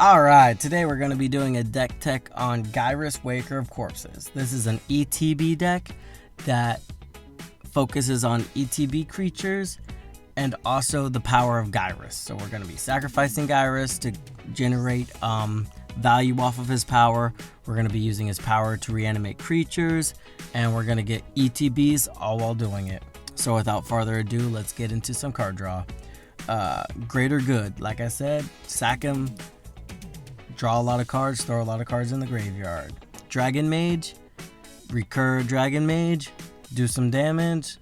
Alright, today we're going to be doing a deck tech on Gyrus, Waker of Corpses. This is an ETB deck that focuses on ETB creatures and also the power of Gyrus. So we're going to be sacrificing Gyrus to generate value off of his power. We're going to be using his power to reanimate creatures, and we're going to get ETBs all while doing it. So without further ado, let's get into some card draw. Greater good, like I said, sack him, draw a lot of cards, throw a lot of cards in the graveyard. Dragon Mage, recur Dragon Mage, do some damage,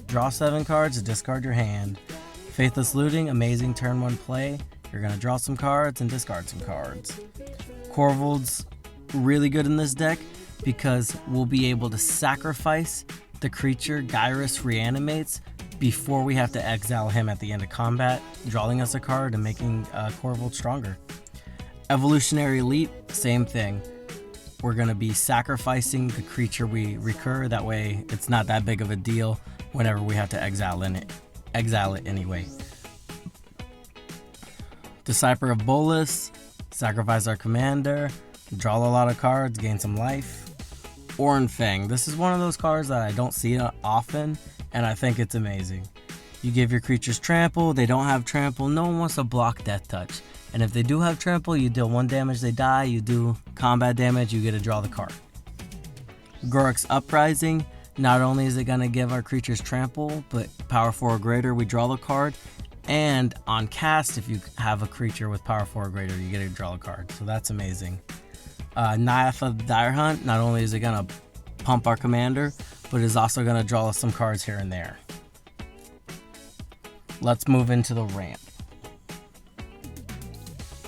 draw 7 cards, discard your hand. Faithless Looting, amazing turn 1 play. You're going to draw some cards and discard some cards. Corvold's really good in this deck because we'll be able to sacrifice the creature Gyrus reanimates before we have to exile him at the end of combat, drawing us a card and making Corvold stronger. Evolutionary Leap, same thing. We're going to be sacrificing the creature we recur, that way it's not that big of a deal whenever we have to exile it anyway. Decipher of Bolus, sacrifice our commander, draw a lot of cards, gain some life. Oran Fang, this is one of those cards that I don't see often, and I think it's amazing. You give your creatures trample, they don't have trample, no one wants to block Death Touch. And if they do have trample, you deal 1 damage, they die, you do combat damage, you get to draw the card. Gorik's Uprising, not only is it going to give our creatures trample, but power 4 or greater, we draw the card. And on cast, if you have a creature with power 4 or greater, you get to draw a card. So that's amazing. Nyth of Dire Hunt, not only is it going to pump our commander, but is also going to draw us some cards here and there. Let's move into the ramp.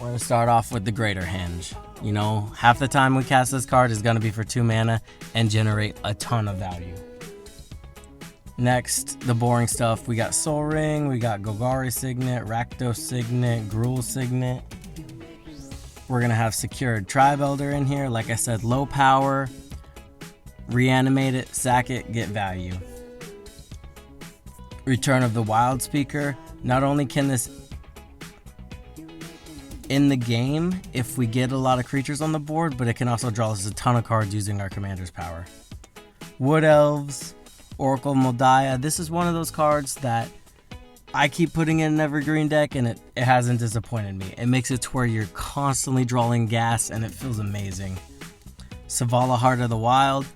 We're going to start off with the Greater Henge. You know, half the time we cast this card is going to be for 2 mana and generate a ton of value. Next, the boring stuff. We got Soul Ring, we got Golgari Signet, Rakdos Signet, Gruul Signet. We're going to have Secured Tribe Elder in here. Like I said, low power, reanimate it, sack it, get value. Return of the Wild Speaker. Not only can this in the game if we get a lot of creatures on the board, but it can also draw us a ton of cards using our commander's power. Wood Elves, Oracle Moldiah. This is one of those cards that I keep putting in an evergreen deck, and it hasn't disappointed me. It makes it to where you're constantly drawing gas, and it feels amazing. Savala, Heart of the Wild.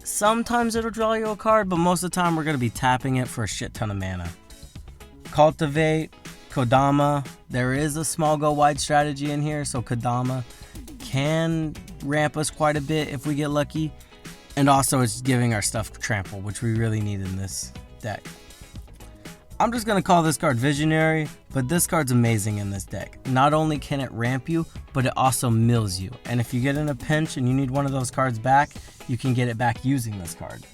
Sometimes it'll draw you a card, but most of the time we're going to be tapping it for a shit ton of mana. Cultivate, Kodama. There is a small go wide strategy in here, so Kodama can ramp us quite a bit if we get lucky. And also it's giving our stuff trample, which we really need in this deck. I'm just going to call this card Visionary, but this card's amazing in this deck. Not only can it ramp you, but it also mills you. And if you get in a pinch and you need one of those cards back, you can get it back using this card.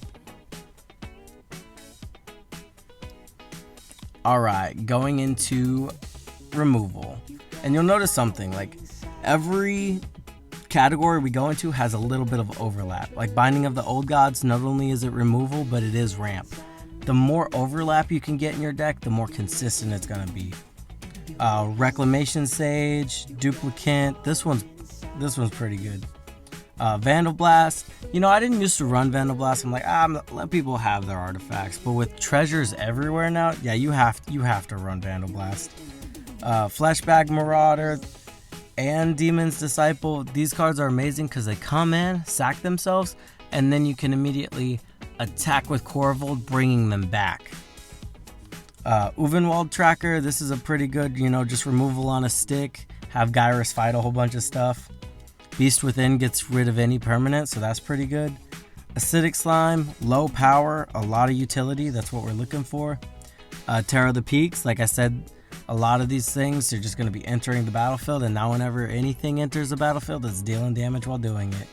Alright, going into removal. And you'll notice something, like every category we go into has a little bit of overlap. Like Binding of the Old Gods, not only is it removal, but it is ramp. The more overlap you can get in your deck, the more consistent it's going to be. Reclamation Sage, Duplicant, this one's pretty good. Vandal Blast, you know, I didn't used to run Vandal Blast. I'm like, let people have their artifacts. But with treasures everywhere now, yeah, you have to run Vandal Blast. Fleshbag Marauder and Demon's Disciple, these cards are amazing because they come in, sack themselves, and then you can immediately attack with Corvold, bringing them back. Uvenwald Tracker, this is a pretty good, you know, just removal on a stick. Have Gyrus fight a whole bunch of stuff. Beast Within gets rid of any permanent, so that's pretty good. Acidic Slime, low power, a lot of utility, that's what we're looking for. Terror of the Peaks, like I said, a lot of these things are just going to be entering the battlefield, and now whenever anything enters the battlefield, it's dealing damage while doing it.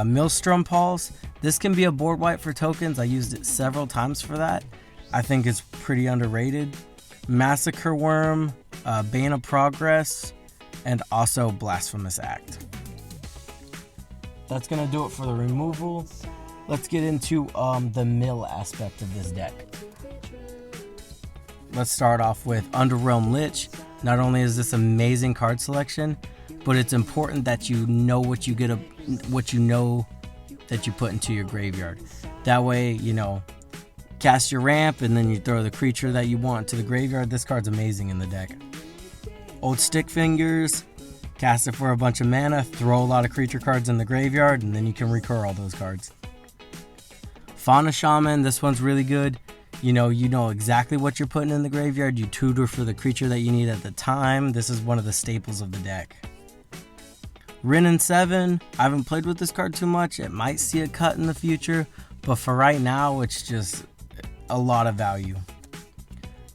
Maelstrom Pulse, this can be a board wipe for tokens. I used it several times for that. I think it's pretty underrated. Massacre Worm, Bane of Progress, and also Blasphemous Act. That's going to do it for the removal. Let's get into the mill aspect of this deck. Let's start off with Underrealm Lich. Not only is this amazing card selection, but it's important that you know what you that you put into your graveyard. That way, you know, cast your ramp and then you throw the creature that you want to the graveyard. This card's amazing in the deck. Old Stick Fingers, cast it for a bunch of mana, throw a lot of creature cards in the graveyard, and then you can recur all those cards. Fauna Shaman, this one's really good. You know exactly what you're putting in the graveyard. You tutor for the creature that you need at the time. This is one of the staples of the deck. Rin and 7, I haven't played with this card too much. It might see a cut in the future, but for right now, it's just a lot of value.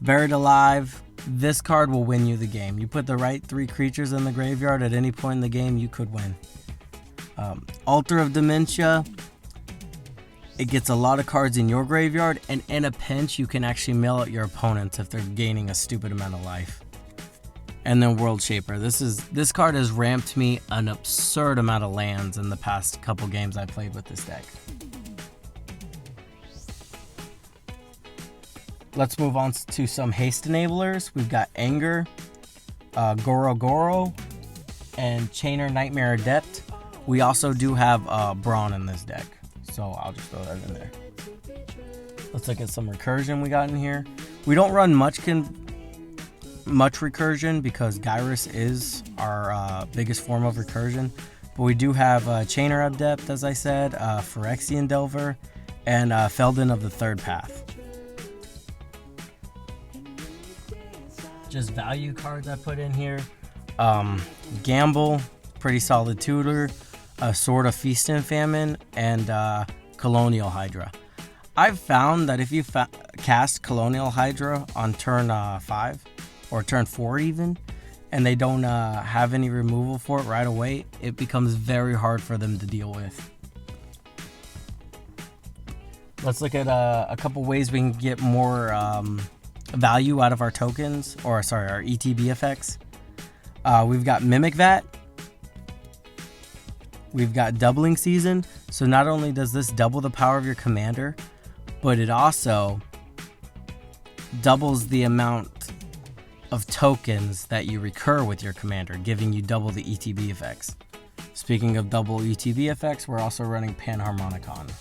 Buried Alive, this card will win you the game. You put the right 3 creatures in the graveyard at any point in the game, you could win. Altar of Dementia, it gets a lot of cards in your graveyard, and in a pinch, you can actually mill out your opponents if they're gaining a stupid amount of life. And then World Shaper. This card has ramped me an absurd amount of lands in the past couple games I played with this deck. Let's move on to some haste enablers. We've got Anger, Goro Goro, and Chainer Nightmare Adept. We also do have Brawn in this deck, so I'll just throw that in there. Let's look at some Recursion we got in here. We don't run much Recursion because Gyrus is our biggest form of Recursion, but we do have Chainer Adept, as I said, Phyrexian Delver, and Felden of the Third Path. Just value cards I put in here. Gamble, pretty solid tutor, Sword of Feast and Famine, and Colonial Hydra. I've found that if you cast Colonial Hydra on turn 5, or turn 4 even, and they don't have any removal for it right away, it becomes very hard for them to deal with. Let's look at a couple ways we can get more value out of our tokens, or sorry, our ETB effects. We've got Mimic Vat. We've got Doubling Season. So not only does this double the power of your commander, but it also doubles the amount of tokens that you recur with your commander, giving you double the ETB effects. Speaking of double ETB effects, we're also running Panharmonicon.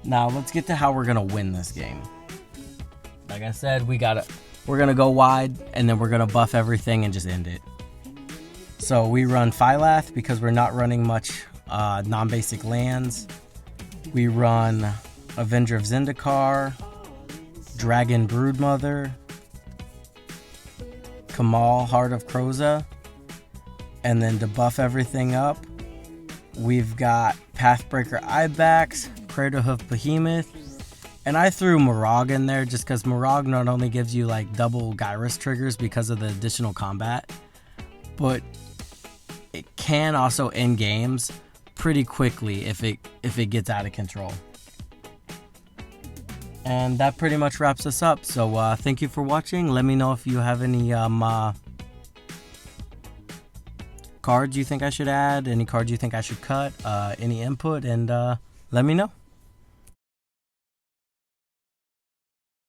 Now let's get to how we're gonna win this game. Like I said, we're gonna go wide, and then we're gonna buff everything and just end it. So we run Phylath because we're not running much non-basic lands. We run Avenger of Zendikar, Dragon Broodmother, Kamal, Heart of Kroza, and then to buff everything up, we've got Pathbreaker Ibex, Craterhoof Behemoth, and I threw Morag in there just because Morag not only gives you like double Gyrus triggers because of the additional combat, but it can also end games pretty quickly if it gets out of control. And that pretty much wraps us up. So thank you for watching. Let me know if you have any cards you think I should add, any cards you think I should cut, any input, and let me know.